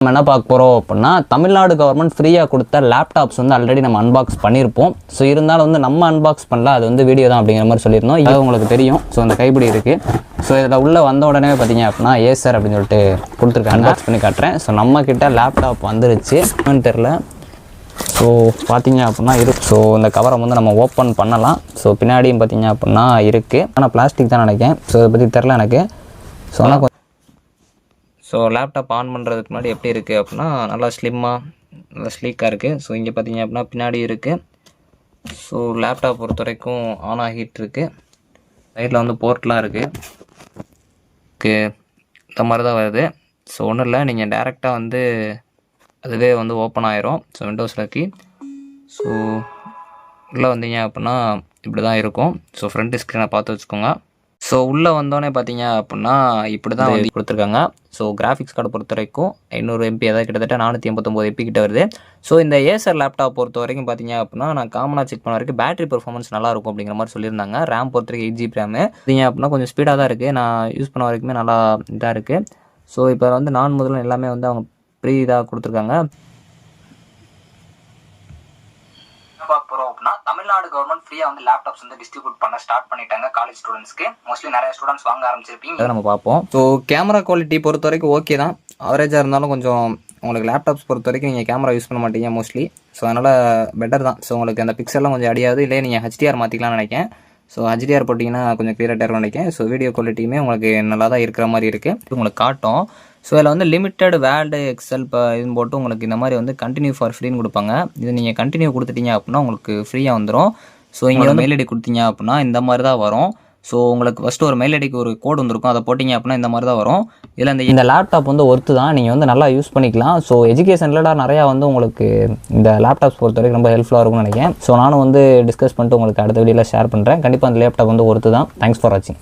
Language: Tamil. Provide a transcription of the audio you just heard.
நம்ம என்ன பார்க்க போகிறோம் அப்படின்னா தமிழ்நாடு கவர்மெண்ட் ஃப்ரீயாக கொடுத்த லேப்டாப்ஸ் வந்து ஆல்ரெடி நம்ம அன்பாக்ஸ் பண்ணியிருப்போம். ஸோ இருந்தாலும் வந்து நம்ம அன்பாக்ஸ் பண்ணல, அது வந்து வீடியோ தான் அப்படிங்கிற மாதிரி சொல்லியிருந்தோம். இது உங்களுக்கு தெரியும். ஸோ அந்த கைப்பிடி இருக்குது. ஸோ இதில் உள்ளே வந்த உடனே பார்த்தீங்க அப்படின்னா ஏசர் அப்படின்னு சொல்லிட்டு கொடுத்துருக்காங்க. அன்பாக்ஸ் பண்ணி காட்டுறேன். ஸோ நம்மக்கிட்ட லேப்டாப் வந்துருச்சு என்னன்னு தெரில. ஸோ பார்த்தீங்க அப்படின்னா இருக்குது. ஸோ இந்த கவரை வந்து நம்ம ஓப்பன் பண்ணலாம். ஸோ பின்னாடியும் பார்த்தீங்க அப்படின்னா இருக்குது. ஆனால் பிளாஸ்டிக் தான் நினைக்கிறேன். ஸோ இதை பற்றி தெரில எனக்கு. ஸோ ஆனால் ஸோ லேப்டாப் ஆன் பண்ணுறதுக்கு முன்னாடி எப்படி இருக்குது அப்படின்னா நல்லா ஸ்லிம்மாக நல்லா ஸ்லீக்காக இருக்குது. ஸோ இங்கே பார்த்தீங்க அப்படின்னா பின்னாடி இருக்குது. ஸோ லேப்டாப் பொறுத்த வரைக்கும் ஆன் ஆகிட்டு இருக்குது. சைடில் வந்து போர்ட்லாம் இருக்குது. இந்த மாதிரி தான் வருது. ஸோ ஒன்றும் இல்லை, நீங்கள் டேரெக்டாக வந்து அதுவே வந்து ஓப்பன் ஆயிரும். So விண்டோஸில் key. ஸோ உள்ளே வந்தீங்க அப்படின்னா இப்படி தான் இருக்கும். ஸோ ஃப்ரண்ட் ஸ்க்ரீனை பார்த்து வச்சுக்கோங்க. ஸோ உள்ளே வந்தோடனே பார்த்தீங்க அப்படின்னா இப்படி தான் வந்து கொடுத்துருக்காங்க. ஸோ கிராஃபிக்ஸ் கார்டை பொறுத்த வரைக்கும் 500 MB, அதாவது கிட்டத்தட்ட 489 MB கிட்ட வருது. ஸோ இந்த ஏசர் லேப்டாப் பொறுத்த வரைக்கும் பார்த்தீங்க அப்படின்னா நான் காமனாக செக் பண்ண வரைக்கும் பேட்டரி பெர்ஃபார்மன்ஸ் நல்லாயிருக்கும் அப்படிங்கிற மாதிரி சொல்லியிருந்தாங்க. ரேம் பொறுத்த வரைக்கும் 8GB ரேமு பார்த்தீங்க அப்படின்னா கொஞ்சம் ஸ்பீடாக தான் இருக்குது. நான் யூஸ் பண்ண வரைக்குமே நல்லா இதாக இருக்குது. ஸோ இப்போ வந்து நான் முதல்ல எல்லாமே வந்து அவங்க ப்ரீ இதாக கொடுத்துருக்காங்க. தமிழ்நாடு கவர்மெண்ட் ஃப்ரீயாக வந்து லேப்டாப்ஸ் வந்து டிஸ்ட்ரிபியூட் பண்ண ஸ்டார்ட் பண்ணிட்டாங்க காலேஜ் ஸ்டூடெண்ட்ஸ்க்கு. மோஸ்ட்லி நிறைய ஸ்டூடெண்ட்ஸ் வாங்க ஆரம்பிச்சிருப்பீங்க. அதை நம்ம பார்ப்போம். ஸோ கேமரா குவாலிட்டி பொறுத்த வரைக்கும் ஓகே தான், அவரேஜாக இருந்தாலும் கொஞ்சம் உங்களுக்கு லேப்டாப்ஸ் பொறுத்த வரைக்கும் நீங்கள் கேமரா யூஸ் பண்ண மாட்டீங்க மோஸ்ட்லி. ஸோ அதனால் பெட்டர் தான். ஸோ உங்களுக்கு அந்த பிக்சல்லாம் கொஞ்சம் அடியாது. இல்லை நீங்கள் HDR மாற்றிக்கலாம்னு நினைக்கிறேன். ஸோ HDR போட்டிங்கன்னா கொஞ்சம் கிளியராக இருக்கும்னு நினைக்கிறேன். ஸோ வீடியோ குவாலிட்டியுமே உங்களுக்கு நல்லா தான் இருக்கிற மாதிரி இருக்குது. உங்களுக்கு காட்டும். ஸோ இதில் வந்து லிமிட்டட் வேர்டு எக்ஸல் இதுன்னு போட்டு உங்களுக்கு இந்த மாதிரி வந்து கண்டினியூ ஃபார் ஃப்ரீன்னு கொடுப்பாங்க. இது நீங்கள் கண்டினியூ கொடுத்துட்டீங்க அப்படின்னா உங்களுக்கு ஃப்ரீயாக வந்துடும். ஸோ இங்கே ஒரு மெயில் ஐடி கொடுத்தீங்க அப்படின்னா இந்த மாதிரி தான் வரும். ஸோ உங்களுக்கு ஃபஸ்ட்டு ஒரு மெயில் ஐடிக்கு ஒரு கோடு வந்திருக்கும். அதை போட்டிங்க அப்படின்னா இந்த மாதிரி தான் வரும். இதில் இந்த லேப்டாப் வந்து ஒர்த்து தான், நீங்கள் வந்து நல்லா யூஸ் பண்ணிக்கலாம். ஸோ எஜுகேஷன் ரிலேட்டாக நிறையா வந்து உங்களுக்கு இந்த லேப்டாப்ஸ் பொறுத்த வரைக்கும் ரொம்ப ஹெல்ப்ஃபுல்லாக இருக்கும்னு நினைக்கிறேன். ஸோ நானும் வந்து டிஸ்கஸ் பண்ணிட்டு உங்களுக்கு அடுத்த வீடியோவில் ஷேர் பண்ணுறேன். கண்டிப்பாக அந்த லேப்டாப் வந்து ஒர்த்து தான். தேங்க்ஸ் ஃபார் வாட்சிங்.